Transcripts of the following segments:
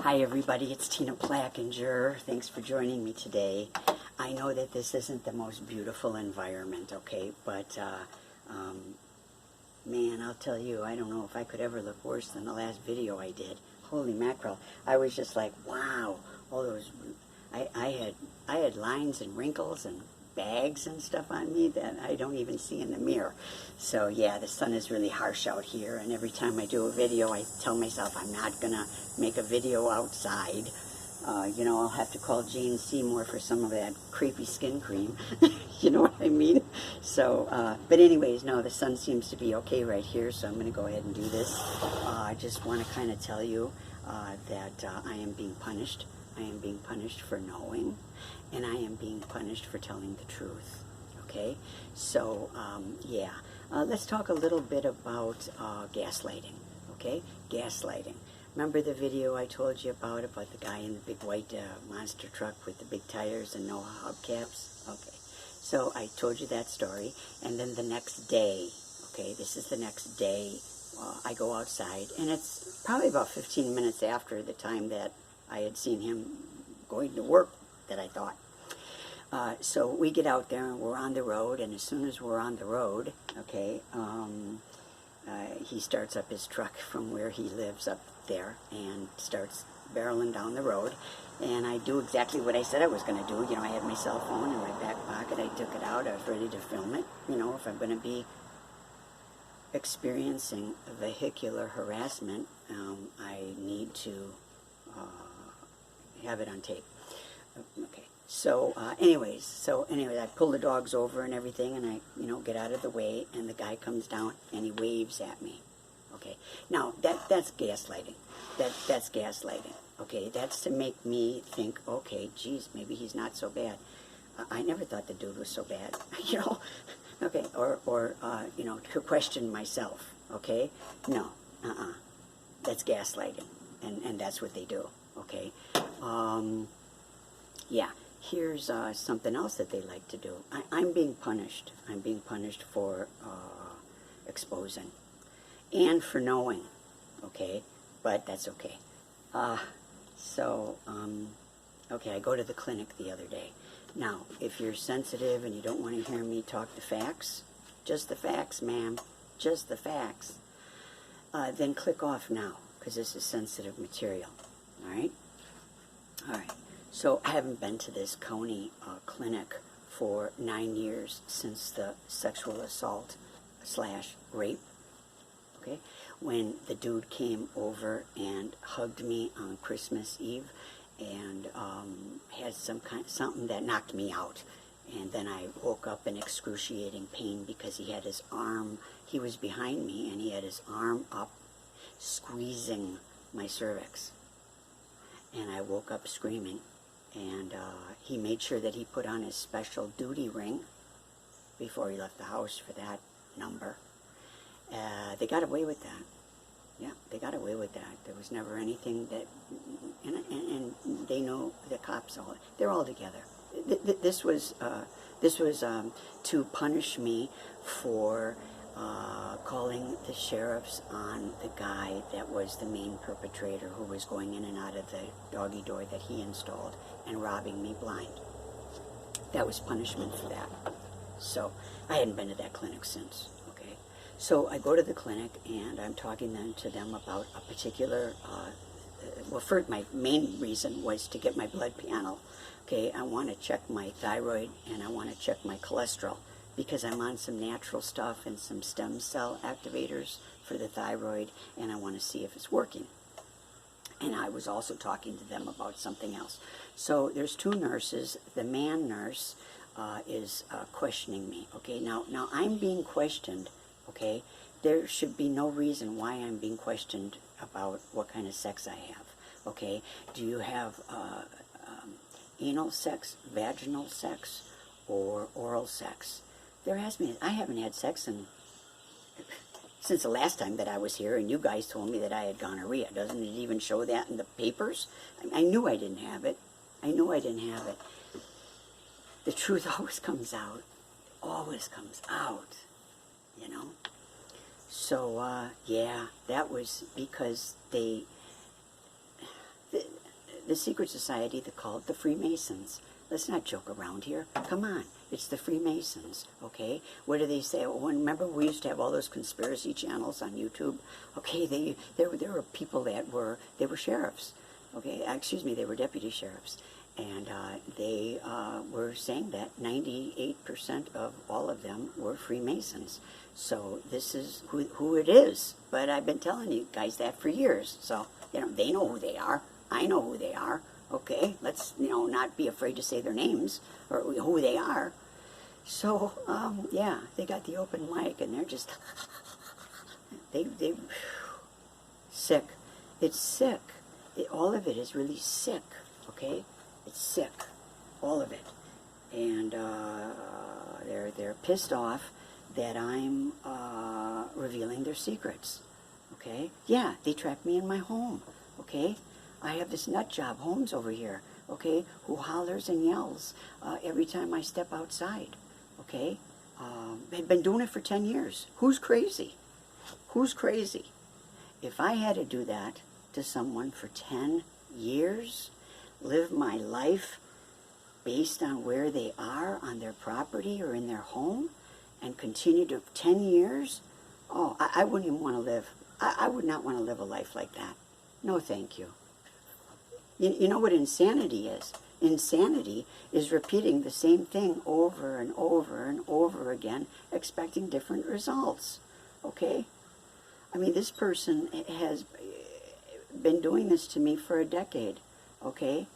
Hi everybody, it's Tina Plackinger. Thanks for joining me today. I know that this isn't the most beautiful environment, okay, but man, I'll tell you, I don't know if I could ever look worse than the last video I did. Holy mackerel. I was just like, wow, all those, I had lines and wrinkles and bags and stuff on me that I don't even see in the mirror. So yeah, the sun is really harsh out here, and every time I do a video I tell myself I'm not gonna make a video outside. You know, I'll have to call Jane Seymour for some of that creepy skin cream. You know what I mean? So, but anyways, no, the sun seems to be okay right here, so I'm going to go ahead and do this. I just want to kind of tell you that I am being punished. I am being punished for knowing, and I am being punished for telling the truth. Okay? So, yeah. Let's talk a little bit about gaslighting. Okay? Gaslighting. Remember the video I told you about the guy in the big white monster truck with the big tires and no hubcaps? Okay. So I told you that story, and then the next day, okay, this is the next day, I go outside, and it's probably about 15 minutes after the time that I had seen him going to work that I thought. So we get out there and we're on the road, and as soon as we're on the road, okay, he starts up his truck from where he lives up there and starts barreling down the road, and I do exactly what I said I was going to do. You know, I had my cell phone in my back pocket. I took it out. I was ready to film it. You know, if I'm going to be experiencing vehicular harassment, I need to have it on tape. Okay. So, anyways, I pull the dogs over and everything, and I, you know, get out of the way, and the guy comes down and he waves at me. Okay. Now that's gaslighting. That's gaslighting. Okay. That's to make me think, okay, geez, maybe he's not so bad. I never thought the dude was so bad. You know. Okay. Or you know, to question myself. Okay. No. That's gaslighting, and that's what they do. Okay. Yeah. Here's something else that they like to do. I'm being punished. I'm being punished for exposing and for knowing, okay? But that's okay. Okay, I go to the clinic the other day. Now, if you're sensitive and you don't want to hear me talk the facts, just the facts, ma'am, just the facts, then click off now, because this is sensitive material, all right? All right. So I haven't been to this county clinic for 9 years since the sexual assault / rape. Okay, when the dude came over and hugged me on Christmas Eve and had something that knocked me out, and then I woke up in excruciating pain because he had his arm. He was behind me and he had his arm up, squeezing my cervix, and I woke up screaming. And he made sure that he put on his special duty ring before he left the house for that number. They got away with that. Yeah, they got away with that. There was never anything that, and they know the cops they're all together. This was to punish me for calling the sheriffs on the guy that was the main perpetrator, who was going in and out of the doggy door that he installed and robbing me blind. That was punishment for that. So I hadn't been to that clinic since. Okay, so I go to the clinic and I'm talking then to them about a particular. Well, first, my main reason was to get my blood panel. Okay, I want to check my thyroid and I want to check my cholesterol, because I'm on some natural stuff and some stem cell activators for the thyroid, and I want to see if it's working. And I was also talking to them about something else. So there's two nurses. The man nurse is questioning me. Okay, now I'm being questioned. Okay, there should be no reason why I'm being questioned about what kind of sex I have. Okay, do you have anal sex, vaginal sex, or oral sex? They're asking me. I haven't had sex since the last time that I was here, and you guys told me that I had gonorrhea. Doesn't it even show that in the papers? I knew I didn't have it. I knew I didn't have it. The truth always comes out. Always comes out, you know. So, yeah, that was because the secret society, they're called the Freemasons. Let's not joke around here. Come on. It's the Freemasons, okay? What do they say? Well, remember we used to have all those conspiracy channels on YouTube? Okay, there were people that were sheriffs, okay? Excuse me, they were deputy sheriffs. And they were saying that 98% of all of them were Freemasons. So this is who it is. But I've been telling you guys that for years. So, they know who they are. I know who they are. Okay, let's, not be afraid to say their names or who they are. So, yeah, they got the open mic and they're just, they sick. It's sick. All of it is really sick, okay? It's sick, all of it. And they're pissed off that I'm revealing their secrets, okay? Yeah, they track me in my home, okay? I have this nut job, Holmes, over here, okay, who hollers and yells every time I step outside, okay? They've been doing it for 10 years. Who's crazy? Who's crazy? If I had to do that to someone for 10 years, live my life based on where they are on their property or in their home, and continue to 10 years, oh, I wouldn't even want to live. I would not want to live a life like that. No, thank you. You know what insanity is? Insanity is repeating the same thing over and over and over again, expecting different results, okay? I mean, this person has been doing this to me for a decade, okay?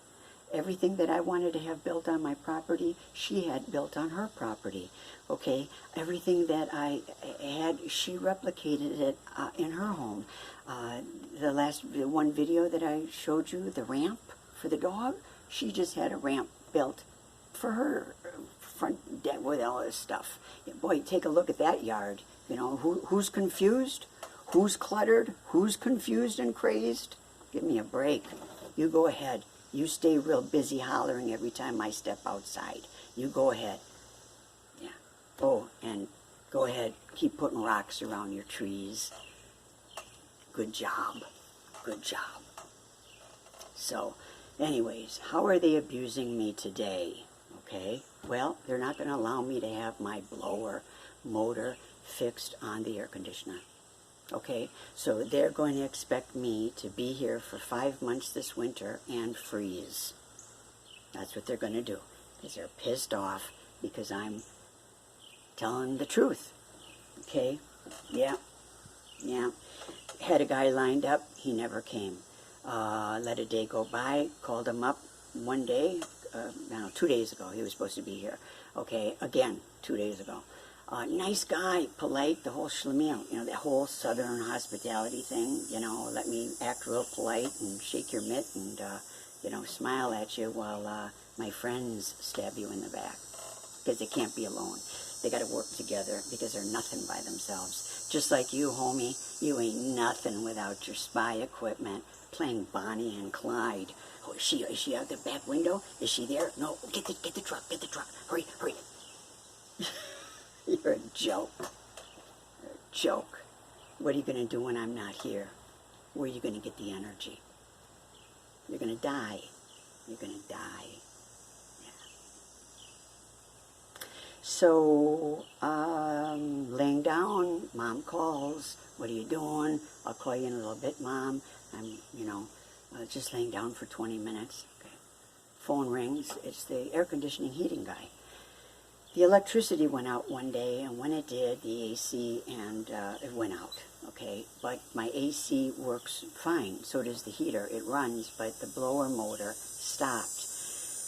Everything that I wanted to have built on my property, she had built on her property, okay? Everything that I had, she replicated it in her home. The one video that I showed you, the ramp for the dog, she just had a ramp built for her front deck with all this stuff. Boy, take a look at that yard. Who's confused? Who's cluttered? Who's confused and crazed? Give me a break. You go ahead. You stay real busy hollering every time I step outside. You go ahead. Yeah. Oh, and go ahead. Keep putting rocks around your trees. Good job. Good job. So, anyways, how are they abusing me today? Okay. Well, they're not going to allow me to have my blower motor fixed on the air conditioner. Okay, so they're going to expect me to be here for 5 months this winter and freeze. That's what they're going to do, because they're pissed off because I'm telling the truth. Okay, yeah. Had a guy lined up, he never came. Let a day go by, called him up one day, 2 days ago, he was supposed to be here. Okay, again, 2 days ago. Nice guy, polite, the whole schlemiel, that whole southern hospitality thing, let me act real polite and shake your mitt and, smile at you while my friends stab you in the back. Because they can't be alone. They got to work together because they're nothing by themselves. Just like you, homie, you ain't nothing without your spy equipment, playing Bonnie and Clyde. Oh, is she out the back window? Is she there? No, get the truck, hurry. You're a joke. You're a joke. What are you going to do when I'm not here? Where are you going to get the energy? You're going to die. You're going to die. Yeah. So, laying down, Mom calls. What are you doing? I'll call you in a little bit, Mom. I'm, just laying down for 20 minutes. Okay. Phone rings. It's the air conditioning heating guy. The electricity went out one day, and when it did, the AC, and it went out, okay? But my AC works fine, so does the heater. It runs, but the blower motor stopped.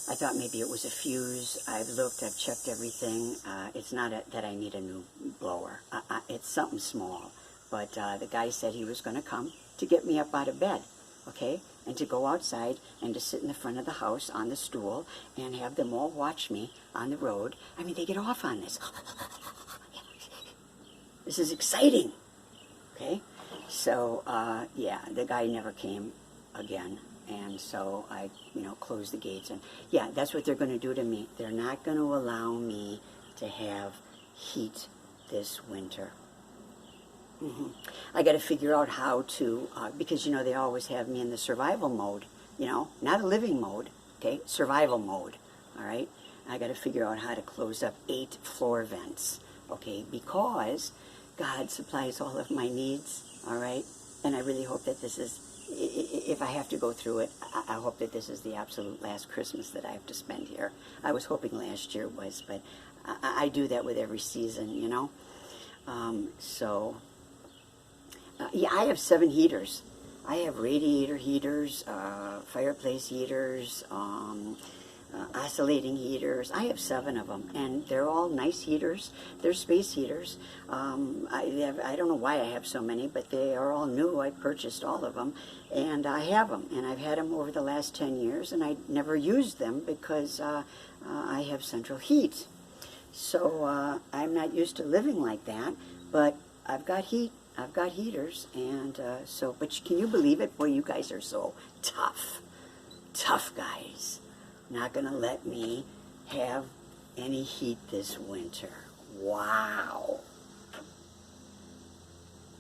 I thought maybe it was a fuse. I've looked, I've checked everything. It's not that I need a new blower. It's something small. But the guy said he was going to come to get me up out of bed, okay? And to go outside and to sit in the front of the house on the stool and have them all watch me on the road. I mean, they get off on this. This is exciting, okay? So, yeah, the guy never came again. And so I, closed the gates. And, yeah, that's what they're going to do to me. They're not going to allow me to have heat this winter. I got to figure out how to, because, they always have me in the survival mode. not a living mode, okay, survival mode, all right? I got to figure out how to close up 8 floor vents, okay, because God supplies all of my needs, all right? And I really hope that this is, if I have to go through it, I hope that this is the absolute last Christmas that I have to spend here. I was hoping last year was, but I do that with every season, yeah, I have 7 heaters. I have radiator heaters, fireplace heaters, oscillating heaters. I have 7 of them, and they're all nice heaters. They're space heaters. I don't know why I have so many, but they are all new. I purchased all of them, and I have them, and I've had them over the last 10 years, and I never used them because I have central heat. So I'm not used to living like that, but I've got heat. I've got heaters, and but can you believe it? Boy, you guys are so tough. Tough guys. Not going to let me have any heat this winter. Wow.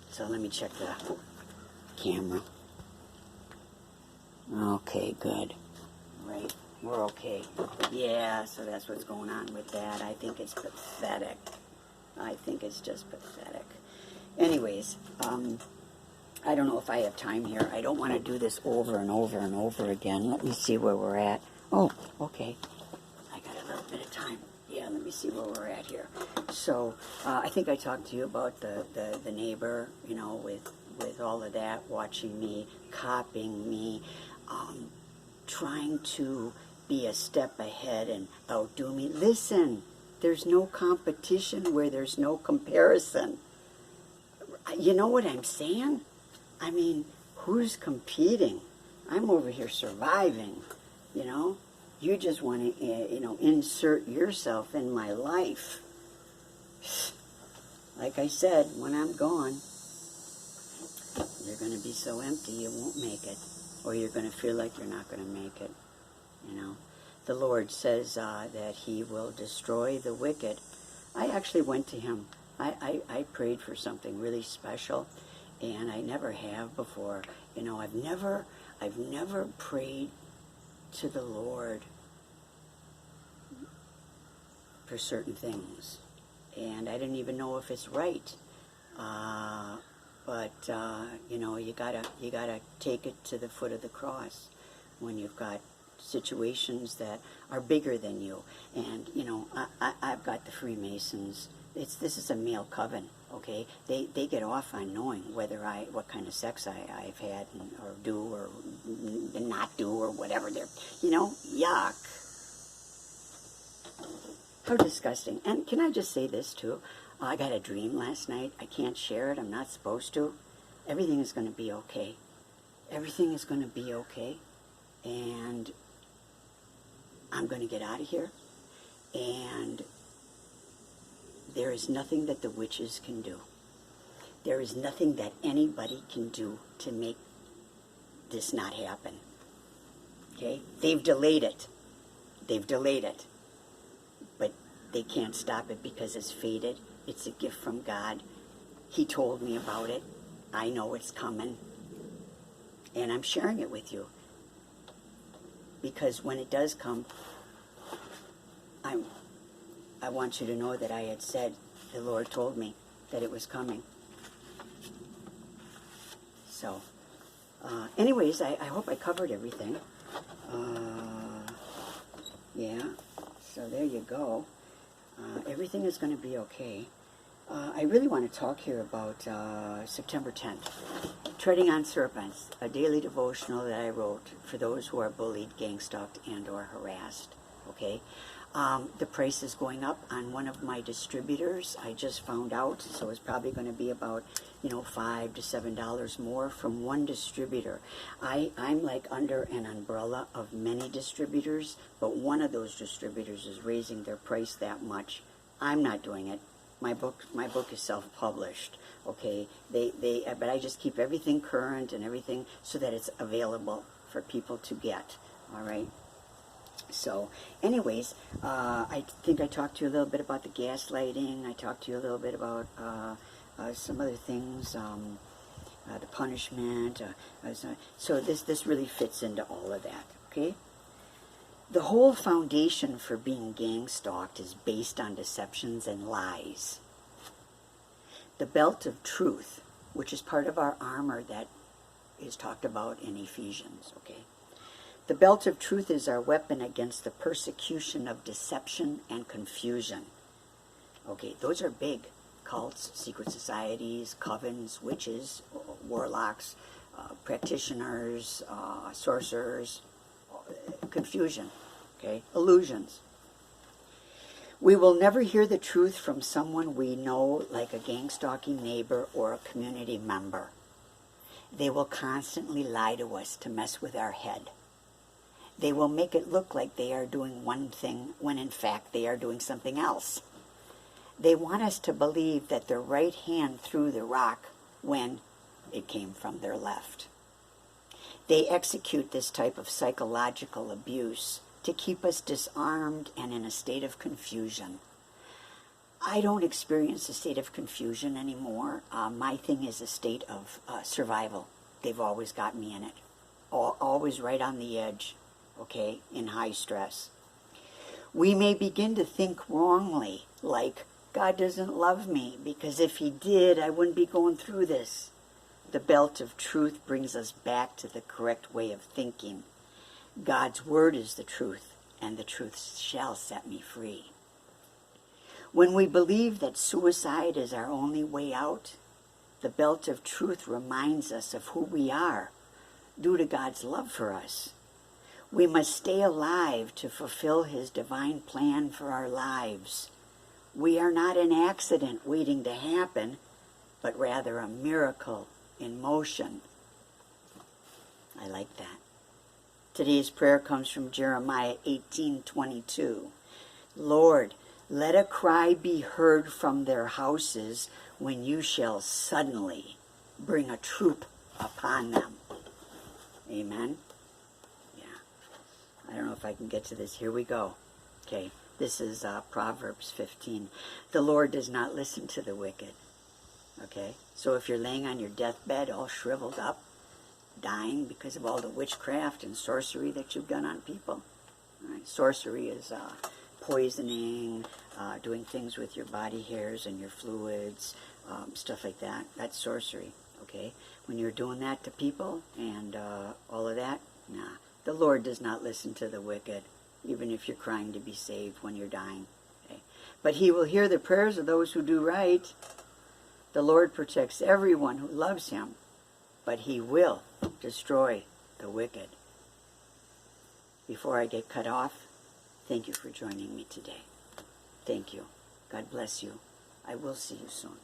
So let me check the camera. Okay, good. Right, we're okay. Yeah, so that's what's going on with that. I think it's pathetic. I think it's just pathetic. Anyways, I don't know if I have time here. I don't want to do this over and over and over again. Let me see where we're at. Oh, okay. I got a little bit of time. Yeah, let me see where we're at here. So, I think I talked to you about the neighbor, with all of that, watching me, copying me, trying to be a step ahead and outdo me. Listen, there's no competition where there's no comparison. You know what I'm saying? I mean, who's competing? I'm over here surviving, You just want to, insert yourself in my life. Like I said, when I'm gone, you're going to be so empty you won't make it. Or you're going to feel like you're not going to make it, The Lord says that He will destroy the wicked. I actually went to Him. I prayed for something really special, and I never have before. I've never prayed to the Lord for certain things, and I didn't even know if it's right. But you gotta take it to the foot of the cross when you've got situations that are bigger than you. And I've got the Freemasons. This is a male coven, okay? They get off on knowing what kind of sex I've had or do or not do or whatever. They're, yuck. How disgusting. And can I just say this too? I got a dream last night. I can't share it. I'm not supposed to. Everything is going to be okay. Everything is going to be okay. And I'm going to get out of here. And there is nothing that the witches can do. There is nothing that anybody can do to make this not happen. Okay? They've delayed it. They've delayed it. But they can't stop it because it's fated. It's a gift from God. He told me about it. I know it's coming. And I'm sharing it with you. Because when it does come, I want you to know that I had said, the Lord told me that it was coming. So, anyways, I hope I covered everything. Yeah, so there you go. Everything is going to be okay. I really want to talk here about September 10th. Treading on Serpents, a daily devotional that I wrote for those who are bullied, gang-stalked, and or harassed. Okay? The price is going up on one of my distributors. I just found out, so it's probably going to be about, $5 to $7 more from one distributor. I'm like under an umbrella of many distributors, but one of those distributors is raising their price that much. I'm not doing it. My book is self-published. Okay, but I just keep everything current and everything so that it's available for people to get. All right. So, anyways, I think I talked to you a little bit about the gaslighting. I talked to you a little bit about some other things. the punishment. So this really fits into all of that, okay? The whole foundation for being gang stalked is based on deceptions and lies. The belt of truth, which is part of our armor that is talked about in Ephesians, okay? The belt of truth is our weapon against the persecution of deception and confusion. Okay, those are big. Cults, secret societies, covens, witches, warlocks, practitioners, sorcerers, confusion, okay, illusions. We will never hear the truth from someone we know, like a gang-stalking neighbor or a community member. They will constantly lie to us to mess with our head. They will make it look like they are doing one thing when in fact they are doing something else. They want us to believe that their right hand threw the rock when it came from their left. They execute this type of psychological abuse to keep us disarmed and in a state of confusion. I don't experience a state of confusion anymore. My thing is a state of survival. They've always got me in it. Always right on the edge, okay, in high stress. We may begin to think wrongly, like, God doesn't love me, because if he did, I wouldn't be going through this. The belt of truth brings us back to the correct way of thinking. God's word is the truth, and the truth shall set me free. When we believe that suicide is our only way out, the belt of truth reminds us of who we are due to God's love for us. We must stay alive to fulfill his divine plan for our lives. We are not an accident waiting to happen, but rather a miracle in motion. I like that. Today's prayer comes from Jeremiah 18:22. Lord, let a cry be heard from their houses when you shall suddenly bring a troop upon them. Amen? Yeah. I don't know if I can get to this. Here we go. Okay. This is Proverbs 15. The Lord does not listen to the wicked. Okay? So if you're laying on your deathbed all shriveled up, dying because of all the witchcraft and sorcery that you've done on people. All right? Sorcery is poisoning, doing things with your body hairs and your fluids, stuff like that. That's sorcery. Okay? When you're doing that to people and all of that, nah. The Lord does not listen to the wicked, even if you're crying to be saved when you're dying. Okay? But he will hear the prayers of those who do right. The Lord protects everyone who loves him, but he will destroy the wicked. Before I get cut off, thank you for joining me today. Thank you. God bless you. I will see you soon.